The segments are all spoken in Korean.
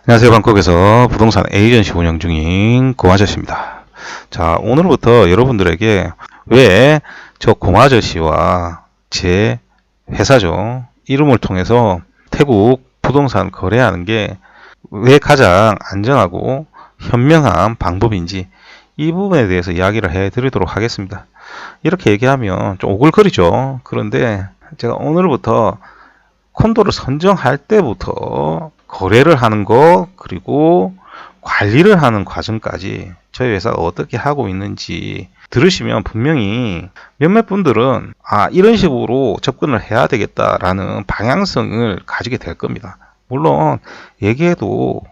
안녕하세요. 방콕에서 부동산 에이전시 운영 중인 고아저씨입니다. 자, 오늘부터 여러분들에게 왜 저 고아저씨와 제 회사죠. 이름을 통해서 태국 부동산 거래하는 게 왜 가장 안전하고 현명한 방법인지 이 부분에 대해서 이야기를 해드리도록 하겠습니다. 이렇게 얘기하면 좀 오글거리죠. 그런데 제가 오늘부터 콘도를 선정할 때부터 거래를 하는 거, 그리고 관리를 하는 과정까지 저희 회사가 어떻게 하고 있는지 들으시면 분명히 몇몇 분들은 이런 식으로 접근을 해야 되겠다라는 방향성을 가지게 될 겁니다. 물론 얘기해도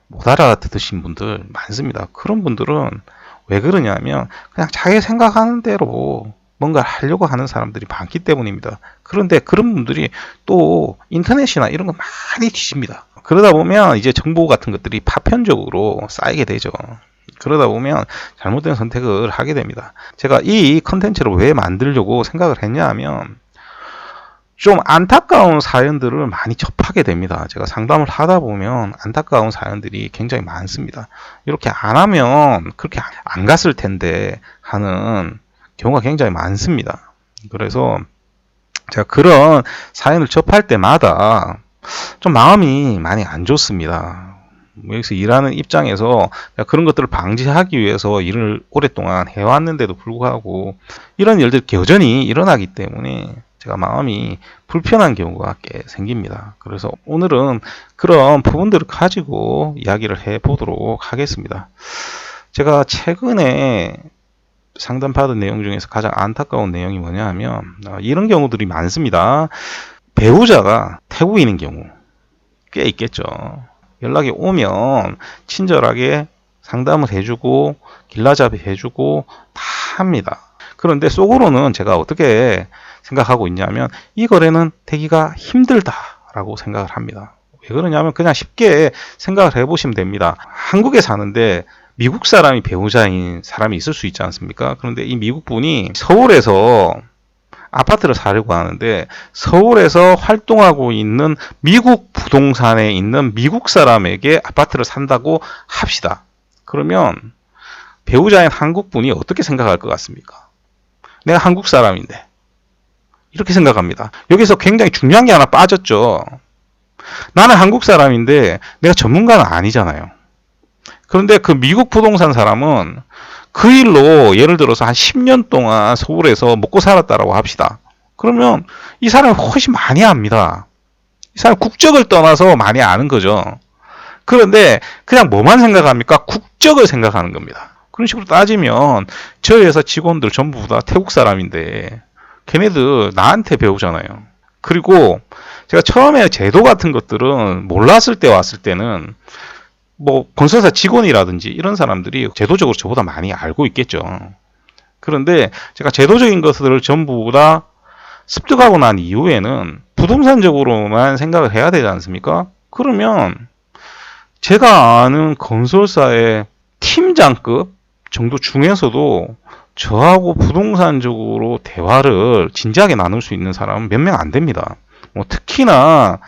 못 알아듣으신 분들 많습니다. 그런 분들은 왜 그러냐면 그냥 자기 생각하는 대로 뭔가를 하려고 하는 사람들이 많기 때문입니다. 그런데 그런 분들이 또 인터넷이나 이런 거 많이 뒤집니다. 그러다 보면 이제 정보 같은 것들이 파편적으로 쌓이게 되죠. 그러다 보면 잘못된 선택을 하게 됩니다. 제가 이 컨텐츠를 왜 만들려고 생각을 했냐 하면 좀 안타까운 사연들을 많이 접하게 됩니다. 제가 상담을 하다 보면 안타까운 사연들이 굉장히 많습니다. 이렇게 안 하면 그렇게 안 갔을 텐데 하는 경우가 굉장히 많습니다. 그래서 제가 그런 사연을 접할 때마다 좀 마음이 많이 안 좋습니다. 여기서 일하는 입장에서 그런 것들을 방지하기 위해서 일을 오랫동안 해왔는데도 불구하고 이런 일들이 여전히 일어나기 때문에 제가 마음이 불편한 경우가 꽤 생깁니다. 그래서 오늘은 그런 부분들을 가지고 이야기를 해보도록 하겠습니다. 제가 최근에 상담받은 내용 중에서 가장 안타까운 내용이 뭐냐 하면 이런 경우들이 많습니다. 배우자가 태국인인 경우 꽤 있겠죠. 연락이 오면 친절하게 상담을 해주고 길라잡이 해주고 다 합니다. 그런데 속으로는 제가 어떻게 생각하고 있냐면 이 거래는 되기가 힘들다라고 생각을 합니다. 왜 그러냐면 그냥 쉽게 생각을 해보시면 됩니다. 한국에 사는데 미국 사람이 배우자인 사람이 있을 수 있지 않습니까? 그런데 이 미국 분이 서울에서 아파트를 사려고 하는데 서울에서 활동하고 있는 미국 부동산에 있는 미국 사람에게 아파트를 산다고 합시다. 그러면 배우자인 한국 분이 어떻게 생각할 것 같습니까? 내가 한국 사람인데 이렇게 생각합니다. 여기서 굉장히 중요한 게 하나 빠졌죠. 나는 한국 사람인데 내가 전문가는 아니잖아요. 그런데 그 미국 부동산 사람은 그 일로 예를 들어서 한 10년 동안 서울에서 먹고 살았다라고 합시다. 그러면 이 사람이 훨씬 많이 압니다. 이 사람 국적을 떠나서 많이 아는 거죠. 그런데 그냥 뭐만 생각합니까? 국적을 생각하는 겁니다. 그런 식으로 따지면 저희 회사 직원들 전부 다 태국 사람인데 걔네들 나한테 배우잖아요. 그리고 제가 처음에 제도 같은 것들은 몰랐을 때 왔을 때는 뭐 건설사 직원이라든지 이런 사람들이 제도적으로 저보다 많이 알고 있겠죠. 그런데 제가 제도적인 것들을 전부 다 습득하고 난 이후에는 부동산적으로만 생각을 해야 되지 않습니까? 그러면 제가 아는 건설사의 팀장급 정도 중에서도 저하고 부동산적으로 대화를 진지하게 나눌 수 있는 사람은 몇 명 안 됩니다. 뭐 특히나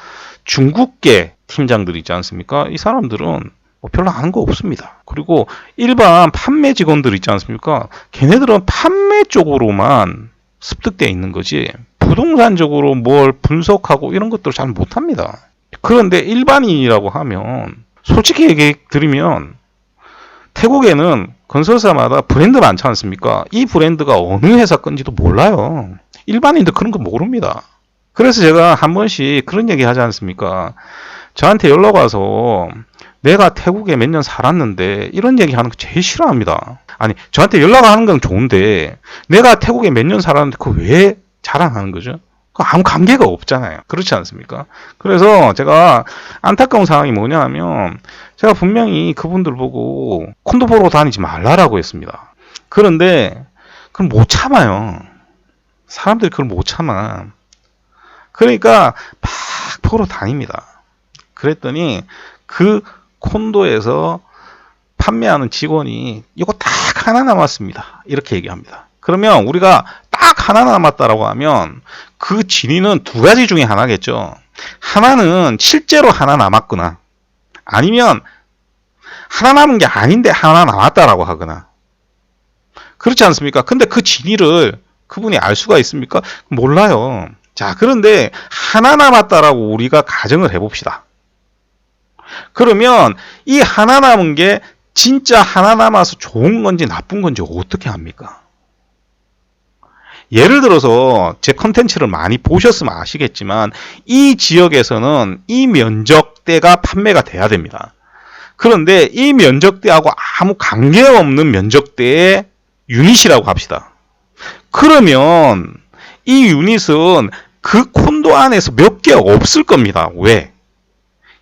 중국계 팀장들 있지 않습니까? 이 사람들은 뭐 별로 아는 거 없습니다. 그리고 일반 판매 직원들 있지 않습니까? 걔네들은 판매 쪽으로만 습득되어 있는 거지 부동산적으로 뭘 분석하고 이런 것들을 잘 못합니다. 그런데 일반인이라고 하면 솔직히 얘기 드리면 태국에는 건설사마다 브랜드 많지 않습니까? 이 브랜드가 어느 회사 건지도 몰라요. 일반인들 그런 거 모릅니다. 그래서 제가 한 번씩 그런 얘기 하지 않습니까? 저한테 연락 와서 내가 태국에 몇 년 살았는데 이런 얘기 하는 거 제일 싫어합니다. 아니, 저한테 연락하는 건 좋은데 내가 태국에 몇 년 살았는데 그거 왜 자랑하는 거죠? 아무 관계가 없잖아요. 그렇지 않습니까? 그래서 제가 안타까운 상황이 뭐냐 하면 제가 분명히 그분들 보고 콘도 보러 다니지 말라라고 했습니다. 그런데 그걸 못 참아요. 사람들이 그걸 못 참아. 그러니까 막 보러 다닙니다. 그랬더니 그 콘도에서 판매하는 직원이 이거 딱 하나 남았습니다. 이렇게 얘기합니다. 그러면 우리가 딱 하나 남았다라고 하면 그 진위는 두 가지 중에 하나겠죠. 하나는 실제로 하나 남았구나. 아니면 하나 남은 게 아닌데 하나 남았다라고 하거나. 그렇지 않습니까? 근데 그 진위를 그분이 알 수가 있습니까? 몰라요. 자, 그런데 하나 남았다라고 우리가 가정을 해봅시다. 그러면 이 하나 남은 게 진짜 하나 남아서 좋은 건지 나쁜 건지 어떻게 합니까? 예를 들어서 제 컨텐츠를 많이 보셨으면 아시겠지만 이 지역에서는 이 면적대가 판매가 돼야 됩니다. 그런데 이 면적대하고 아무 관계없는 면적대의 유닛이라고 합시다. 그러면 이 유닛은 그 콘도 안에서 몇 개 없을 겁니다. 왜?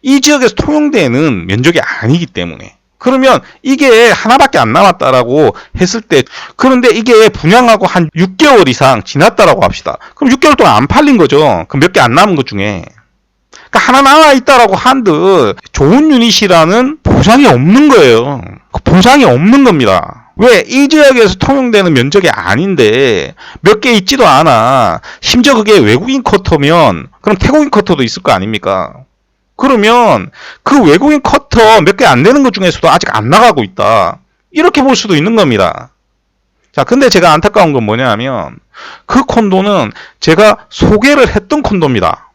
이 지역에서 통용되는 면적이 아니기 때문에. 그러면 이게 하나밖에 안 남았다라고 했을 때, 그런데 이게 분양하고 한 6개월 이상 지났다라고 합시다. 그럼 6개월 동안 안 팔린 거죠. 그럼 몇 개 안 남은 것 중에. 그러니까 하나 남아있다라고 한들 좋은 유닛이라는 보장이 없는 거예요. 보장이 없는 겁니다. 왜? 이 지역에서 통용되는 면적이 아닌데 몇 개 있지도 않아. 심지어 그게 외국인 커터면 그럼 태국인 커터도 있을 거 아닙니까? 그러면 그 외국인 커터 몇 개 안 되는 것 중에서도 아직 안 나가고 있다. 이렇게 볼 수도 있는 겁니다. 자, 근데 제가 안타까운 건 뭐냐면 그 콘도는 제가 소개를 했던 콘도입니다.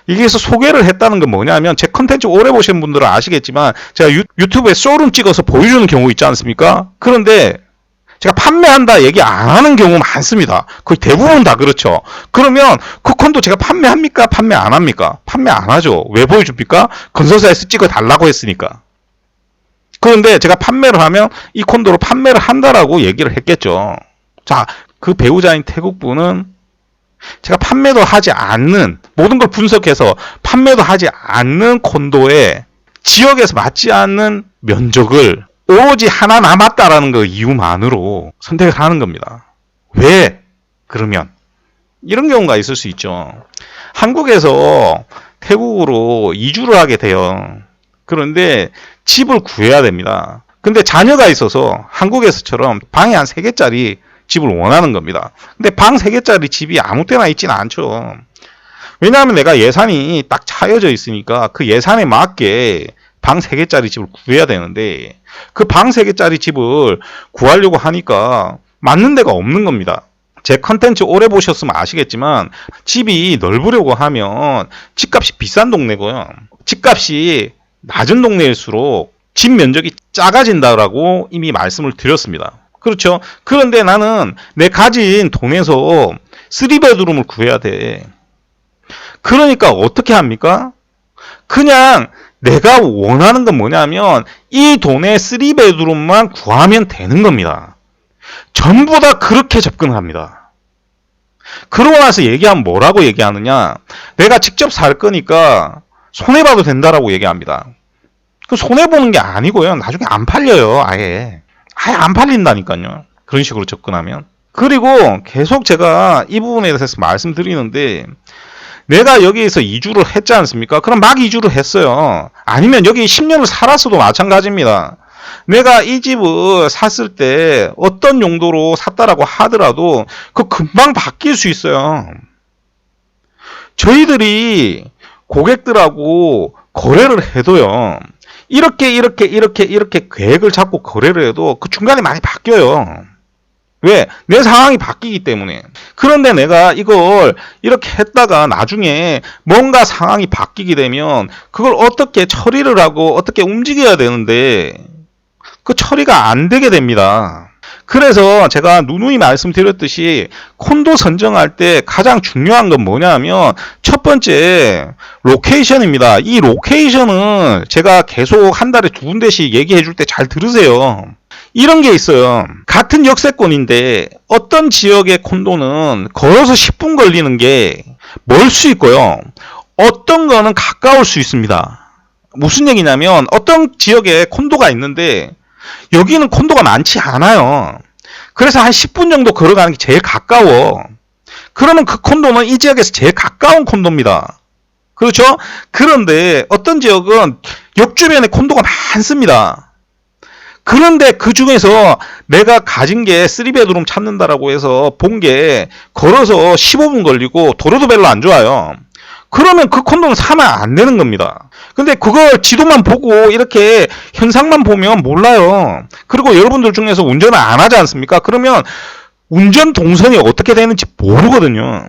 여기에서 소개를 했다는 건 뭐냐면 제 컨텐츠 오래 보신 분들은 아시겠지만 제가 유튜브에 쇼룸 찍어서 보여주는 경우 있지 않습니까? 그런데 제가 판매한다 얘기 안 하는 경우 많습니다. 거의 대부분 다 그렇죠. 그러면 그 콘도 제가 판매합니까? 판매 안 합니까? 판매 안 하죠. 왜 보여줍니까? 건설사에서 찍어 달라고 했으니까. 그런데 제가 판매를 하면 이 콘도로 판매를 한다라고 얘기를 했겠죠. 자, 그 배우자인 태국분은 제가 판매도 하지 않는, 모든 걸 분석해서 판매도 하지 않는 콘도에 지역에서 맞지 않는 면적을 오로지 하나 남았다라는 그 이유만으로 선택을 하는 겁니다. 왜? 그러면 이런 경우가 있을 수 있죠. 한국에서 태국으로 이주를 하게 돼요. 그런데 집을 구해야 됩니다. 근데 자녀가 있어서 한국에서처럼 방이 한 3개짜리 집을 원하는 겁니다. 근데 방 3개짜리 집이 아무 때나 있지는 않죠. 왜냐하면 내가 예산이 딱 차여져 있으니까 그 예산에 맞게 방 3개짜리 집을 구해야 되는데 그 방 3개짜리 집을 구하려고 하니까 맞는 데가 없는 겁니다. 제 컨텐츠 오래 보셨으면 아시겠지만 집이 넓으려고 하면 집값이 비싼 동네고요. 집값이 낮은 동네일수록 집 면적이 작아진다라고 이미 말씀을 드렸습니다. 그렇죠. 그런데 나는 내 가진 돈에서 3베드룸을 구해야 돼. 그러니까 어떻게 합니까? 그냥 내가 원하는 건 뭐냐면 이 돈에 3베드룸만 구하면 되는 겁니다. 전부 다 그렇게 접근을 합니다. 그러고 나서 얘기하면 뭐라고 얘기하느냐? 내가 직접 살 거니까 손해봐도 된다라고 얘기합니다. 그 손해보는 게 아니고요. 나중에 안 팔려요. 아예 안 팔린다니까요. 그런 식으로 접근하면. 그리고 계속 제가 이 부분에 대해서 말씀드리는데 내가 여기에서 이주를 했지 않습니까? 그럼 막 이주를 했어요. 아니면 여기 10년을 살았어도 마찬가지입니다. 내가 이 집을 샀을 때 어떤 용도로 샀다라고 하더라도 그 금방 바뀔 수 있어요. 저희들이 고객들하고 거래를 해도요. 이렇게 계획을 잡고 거래를 해도 그 중간에 많이 바뀌어요. 왜? 내 상황이 바뀌기 때문에. 그런데 내가 이걸 이렇게 했다가 나중에 뭔가 상황이 바뀌게 되면 그걸 어떻게 처리를 하고 어떻게 움직여야 되는데 그 처리가 안 되게 됩니다. 그래서 제가 누누이 말씀드렸듯이 콘도 선정할 때 가장 중요한 건 뭐냐면 첫 번째 로케이션입니다. 이 로케이션은 제가 계속 한 달에 2군데씩 얘기해 줄 때 잘 들으세요. 이런 게 있어요. 같은 역세권인데 어떤 지역의 콘도는 걸어서 10분 걸리는 게 멀 수 있고요. 어떤 거는 가까울 수 있습니다. 무슨 얘기냐면 어떤 지역에 콘도가 있는데 여기는 콘도가 많지 않아요. 그래서 한 10분 정도 걸어가는 게 제일 가까워. 그러면 그 콘도는 이 지역에서 제일 가까운 콘도입니다. 그렇죠? 그런데 어떤 지역은 역 주변에 콘도가 많습니다. 그런데 그 중에서 내가 가진 게 3베드룸 찾는다라고 해서 본 게 걸어서 15분 걸리고 도로도 별로 안 좋아요. 그러면 그 콘도는 사면 안 되는 겁니다. 근데 그걸 지도만 보고 이렇게 현상만 보면 몰라요. 그리고 여러분들 중에서 운전을 안 하지 않습니까? 그러면 운전 동선이 어떻게 되는지 모르거든요.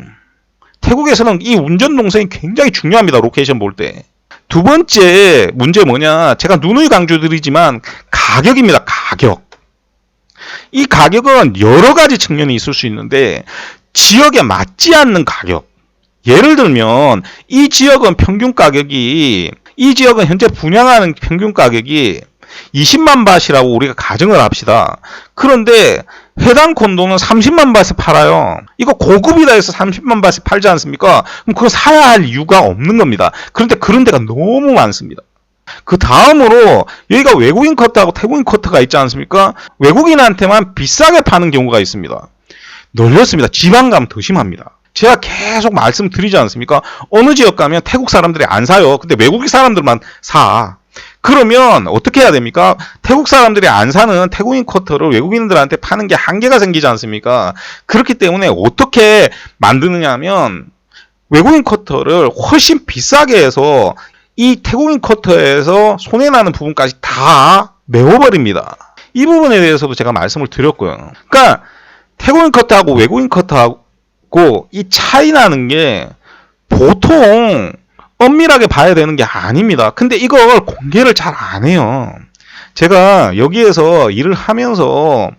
태국에서는 이 운전 동선이 굉장히 중요합니다. 로케이션 볼 때. 두 번째 문제 뭐냐? 제가 누누이 강조드리지만 가격입니다. 가격. 이 가격은 여러 가지 측면이 있을 수 있는데 지역에 맞지 않는 가격. 예를 들면 이 지역은 현재 분양하는 평균 가격이 20만 바트라고 우리가 가정을 합시다. 그런데 해당 콘도는 30만 바트에 팔아요. 이거 고급이다 해서 30만 바트에 팔지 않습니까? 그럼 그거 사야 할 이유가 없는 겁니다. 그런데 그런 데가 너무 많습니다. 그 다음으로 여기가 외국인 커트하고 태국인 커트가 있지 않습니까? 외국인한테만 비싸게 파는 경우가 있습니다. 널렸습니다. 지방 가면 더 심합니다. 제가 계속 말씀드리지 않습니까? 어느 지역 가면 태국 사람들이 안 사요. 근데 외국 사람들만 사. 그러면 어떻게 해야 됩니까? 태국 사람들이 안 사는 태국인 커터를 외국인들한테 파는 게 한계가 생기지 않습니까? 그렇기 때문에 어떻게 만드느냐 하면 외국인 커터를 훨씬 비싸게 해서 이 태국인 커터에서 손해나는 부분까지 다 메워버립니다. 이 부분에 대해서도 제가 말씀을 드렸고요. 그러니까 태국인 커터하고 외국인 커터하고 이 차이 나는 게 보통 엄밀하게 봐야 되는 게 아닙니다. 근데 이걸 공개를 잘 안 해요. 제가 여기에서 일을 하면서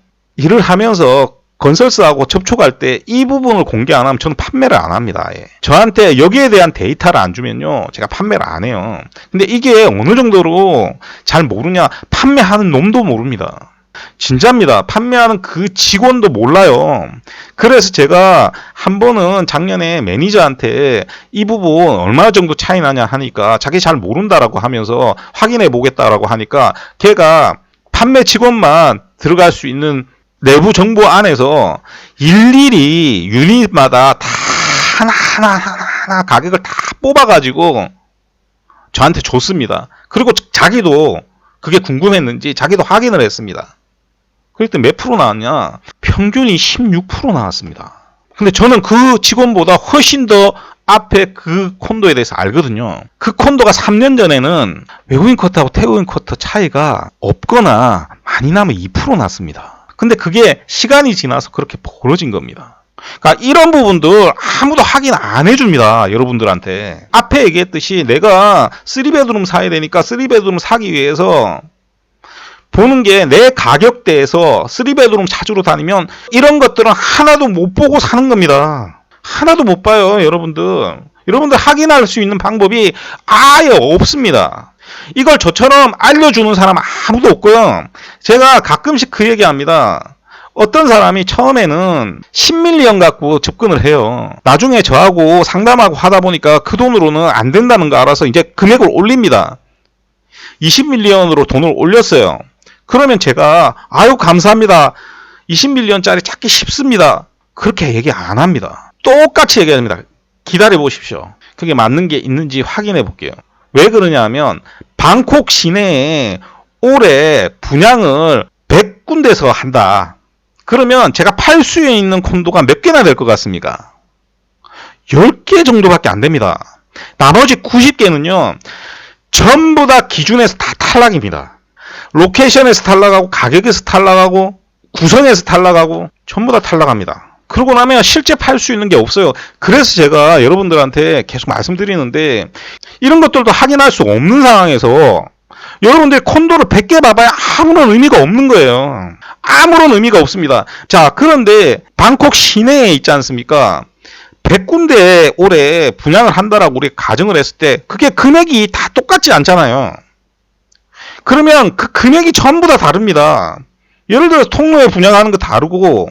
건설사하고 접촉할 때 이 부분을 공개 안 하면 저는 판매를 안 합니다. 예. 저한테 여기에 대한 데이터를 안 주면요, 제가 판매를 안 해요. 근데 이게 어느 정도로 잘 모르냐? 판매하는 놈도 모릅니다. 진짜입니다. 판매하는 그 직원도 몰라요. 그래서 제가 한 번은 작년에 매니저한테 이 부분 얼마 정도 차이 나냐 하니까 자기 잘 모른다라고 하면서 확인해 보겠다라고 하니까 걔가 판매 직원만 들어갈 수 있는 내부 정보 안에서 일일이 유닛마다 다 하나 가격을 다 뽑아가지고 저한테 줬습니다. 그리고 자기도 그게 궁금했는지 자기도 확인을 했습니다. 그랬더니 몇 프로 나왔냐? 평균이 16% 나왔습니다. 근데 저는 그 직원보다 훨씬 더 앞에 그 콘도에 대해서 알거든요. 그 콘도가 3년 전에는 외국인 커트하고 태국인 커트 차이가 없거나 많이 나면 2% 났습니다. 근데 그게 시간이 지나서 그렇게 벌어진 겁니다. 그러니까 이런 부분들 아무도 확인 안 해줍니다. 여러분들한테. 앞에 얘기했듯이 내가 3베드룸 사야 되니까 3베드룸 사기 위해서 보는 게 내 가격대에서 3베드룸 찾으러 다니면 이런 것들은 하나도 못 보고 사는 겁니다. 하나도 못 봐요, 여러분들. 여러분들 확인할 수 있는 방법이 아예 없습니다. 이걸 저처럼 알려주는 사람 아무도 없고요. 제가 가끔씩 그 얘기합니다. 어떤 사람이 처음에는 10밀리언 갖고 접근을 해요. 나중에 저하고 상담하고 하다 보니까 그 돈으로는 안 된다는 거 알아서 이제 금액을 올립니다. 20밀리언으로 돈을 올렸어요. 그러면 제가 아유 감사합니다. 20밀리언짜리 찾기 쉽습니다. 그렇게 얘기 안 합니다. 똑같이 얘기합니다. 기다려 보십시오. 그게 맞는 게 있는지 확인해 볼게요. 왜 그러냐 하면 방콕 시내에 올해 분양을 100군데서 한다. 그러면 제가 팔 수 있는 콘도가 몇 개나 될 것 같습니까? 10개 정도밖에 안 됩니다. 나머지 90개는요. 전부 다 기준에서 다 탈락입니다. 로케이션에서 탈락하고 가격에서 탈락하고 구성에서 탈락하고 전부 다 탈락합니다. 그러고 나면 실제 팔 수 있는 게 없어요. 그래서 제가 여러분들한테 계속 말씀드리는데 이런 것들도 확인할 수 없는 상황에서 여러분들 콘도를 100개 봐봐야 아무런 의미가 없는 거예요. 아무런 의미가 없습니다. 자, 그런데 방콕 시내에 있지 않습니까? 100군데 올해 분양을 한다라고 우리가 가정을 했을 때 그게 금액이 다 똑같지 않잖아요. 그러면 그 금액이 전부 다 다릅니다. 예를 들어서 통로에 분양하는 거 다르고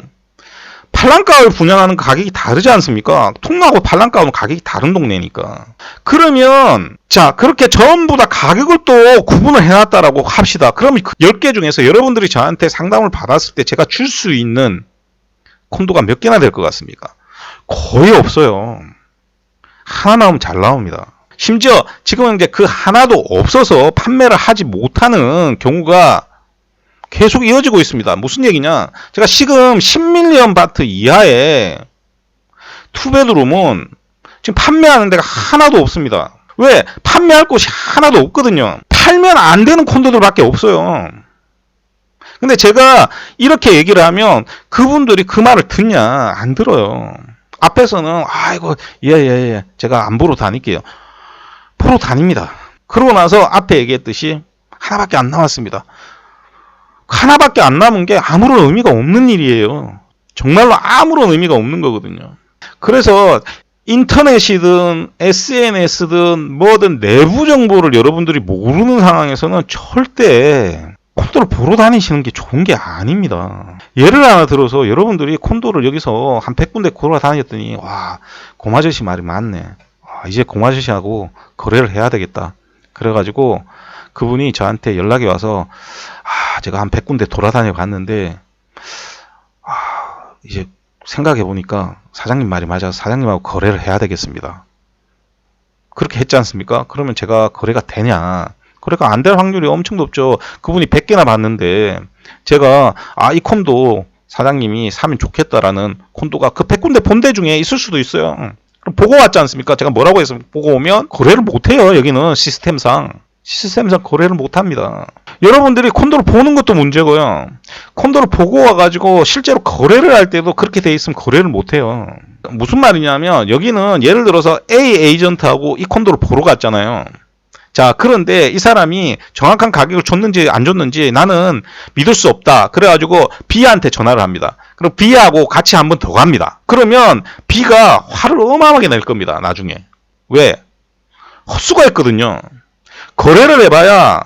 팔랑가에 분양하는 가격이 다르지 않습니까? 통로하고 팔랑가는 가격이 다른 동네니까. 그러면 자 그렇게 전부 다 가격을 또 구분을 해놨다라고 합시다. 그러면 그 10개 중에서 여러분들이 저한테 상담을 받았을 때 제가 줄 수 있는 콘도가 몇 개나 될 것 같습니까? 거의 없어요. 하나 나오면 잘 나옵니다. 심지어 지금은 이제 그 하나도 없어서 판매를 하지 못하는 경우가 계속 이어지고 있습니다. 무슨 얘기냐? 제가 지금 10밀리언 바트 이하의 투베드룸은 지금 판매하는 데가 하나도 없습니다. 왜? 판매할 곳이 하나도 없거든요. 팔면 안 되는 콘도들밖에 없어요. 근데 제가 이렇게 얘기를 하면 그분들이 그 말을 듣냐? 안 들어요. 앞에서는 아이고 예 제가 안 보러 다닐게요. 보러 다닙니다. 그러고 나서 앞에 얘기했듯이 하나밖에 안 남았습니다. 하나밖에 안 남은 게 아무런 의미가 없는 일이에요. 정말로 아무런 의미가 없는 거거든요. 그래서 인터넷이든 SNS든 뭐든 내부 정보를 여러분들이 모르는 상황에서는 절대 콘도를 보러 다니시는 게 좋은 게 아닙니다. 예를 하나 들어서 여러분들이 콘도를 여기서 한 100군데 걸어 다녔더니 와 고마저씨 말이 맞네. 이제 고마저씨하고 거래를 해야 되겠다. 그래가지고 그분이 저한테 연락이 와서 제가 한 100군데 돌아다녀 봤는데 이제 생각해 보니까 사장님 말이 맞아서 사장님하고 거래를 해야 되겠습니다. 그렇게 했지 않습니까? 그러면 제가 거래가 되냐? 거래가 안 될 확률이 엄청 높죠. 그분이 100개나 봤는데 제가 이 콘도 사장님이 사면 좋겠다라는 콘도가 그 100군데 본대 중에 있을 수도 있어요. 그럼 보고 왔지 않습니까? 제가 뭐라고 해서 보고 오면 거래를 못해요. 여기는 시스템상 거래를 못합니다. 여러분들이 콘도를 보는 것도 문제고요. 콘도를 보고 와가지고 실제로 거래를 할 때도 그렇게 돼 있으면 거래를 못해요. 무슨 말이냐면 여기는 예를 들어서 A 에이전트하고 이 콘도를 보러 갔잖아요. 자, 그런데 이 사람이 정확한 가격을 줬는지 안 줬는지 나는 믿을 수 없다. 그래가지고 B한테 전화를 합니다. 그럼 B하고 같이 한 번 더 갑니다. 그러면 B가 화를 어마어마하게 낼 겁니다. 나중에. 왜? 헛수가 했거든요. 거래를 해봐야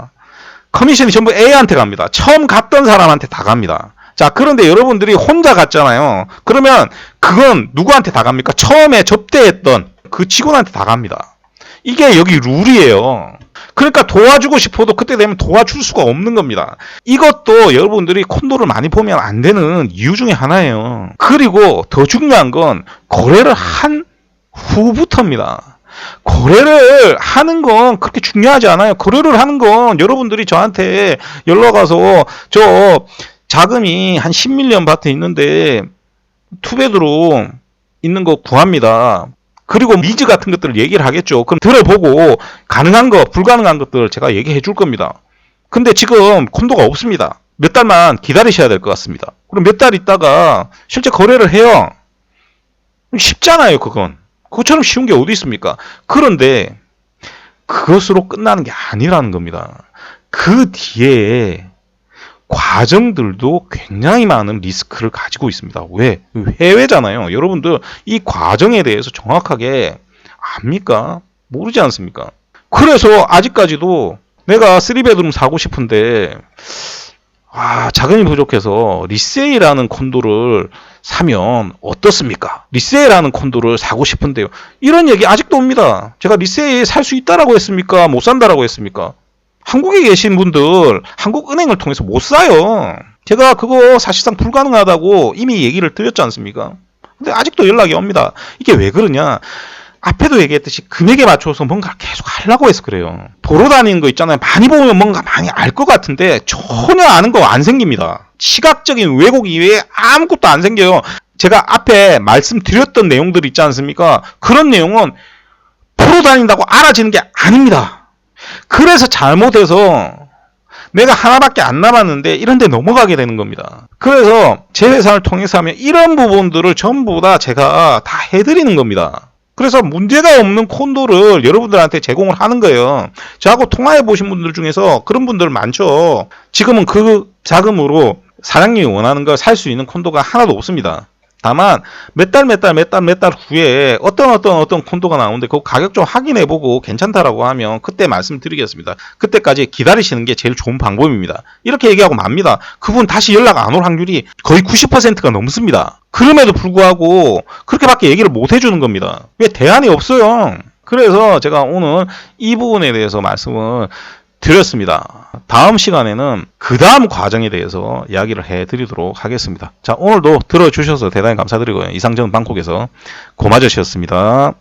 커미션이 전부 A한테 갑니다. 처음 갔던 사람한테 다 갑니다. 자, 그런데 여러분들이 혼자 갔잖아요. 그러면 그건 누구한테 다 갑니까? 처음에 접대했던 그 직원한테 다 갑니다. 이게 여기 룰이에요. 그러니까 도와주고 싶어도 그때 되면 도와줄 수가 없는 겁니다. 이것도 여러분들이 콘도를 많이 보면 안 되는 이유 중에 하나예요. 그리고 더 중요한 건 거래를 한 후부터입니다. 거래를 하는 건 그렇게 중요하지 않아요. 거래를 하는 건 여러분들이 저한테 연락 와서 저 자금이 한 10밀리언 밭에 있는데 투베드로 있는 거 구합니다. 그리고 리즈 같은 것들을 얘기를 하겠죠. 그럼 들어보고 가능한 거, 불가능한 것들을 제가 얘기해 줄 겁니다. 근데 지금 콘도가 없습니다. 몇 달만 기다리셔야 될 것 같습니다. 그럼 몇 달 있다가 실제 거래를 해요. 쉽잖아요, 그건. 그것처럼 쉬운 게 어디 있습니까? 그런데 그것으로 끝나는 게 아니라는 겁니다. 그 뒤에 과정들도 굉장히 많은 리스크를 가지고 있습니다. 왜? 해외잖아요. 여러분들 이 과정에 대해서 정확하게 압니까? 모르지 않습니까? 그래서 아직까지도 내가 3베드룸 사고 싶은데 자금이 부족해서 리세일하는 콘도를 사면 어떻습니까? 리세일하는 콘도를 사고 싶은데요. 이런 얘기 아직도 옵니다. 제가 리세일 살 수 있다라고 했습니까? 못 산다라고 했습니까? 한국에 계신 분들 한국은행을 통해서 못 사요. 제가 그거 사실상 불가능하다고 이미 얘기를 드렸지 않습니까? 근데 아직도 연락이 옵니다. 이게 왜 그러냐? 앞에도 얘기했듯이 금액에 맞춰서 뭔가 계속 하려고 해서 그래요. 보러 다니는 거 있잖아요. 많이 보면 뭔가 많이 알 것 같은데 전혀 아는 거 안 생깁니다. 시각적인 왜곡 이외에 아무것도 안 생겨요. 제가 앞에 말씀드렸던 내용들 있지 않습니까? 그런 내용은 보러 다닌다고 알아지는 게 아닙니다. 그래서 잘못해서 내가 하나밖에 안 남았는데 이런 데 넘어가게 되는 겁니다. 그래서 제 회사를 통해서 하면 이런 부분들을 전부 다 제가 다 해드리는 겁니다. 그래서 문제가 없는 콘도를 여러분들한테 제공을 하는 거예요. 저하고 통화해 보신 분들 중에서 그런 분들 많죠. 지금은 그 자금으로 사장님이 원하는 걸 살 수 있는 콘도가 하나도 없습니다. 다만 몇 달 후에 어떤 콘도가 나오는데 그 가격 좀 확인해 보고 괜찮다라고 하면 그때 말씀드리겠습니다. 그때까지 기다리시는 게 제일 좋은 방법입니다. 이렇게 얘기하고 맙니다. 그분 다시 연락 안 올 확률이 거의 90%가 넘습니다. 그럼에도 불구하고 그렇게밖에 얘기를 못 해주는 겁니다. 왜? 대안이 없어요. 그래서 제가 오늘 이 부분에 대해서 말씀을 드렸습니다. 다음 시간에는 그 다음 과정에 대해서 이야기를 해드리도록 하겠습니다. 자, 오늘도 들어주셔서 대단히 감사드리고요. 이상전 방콕에서 고마저씨였습니다.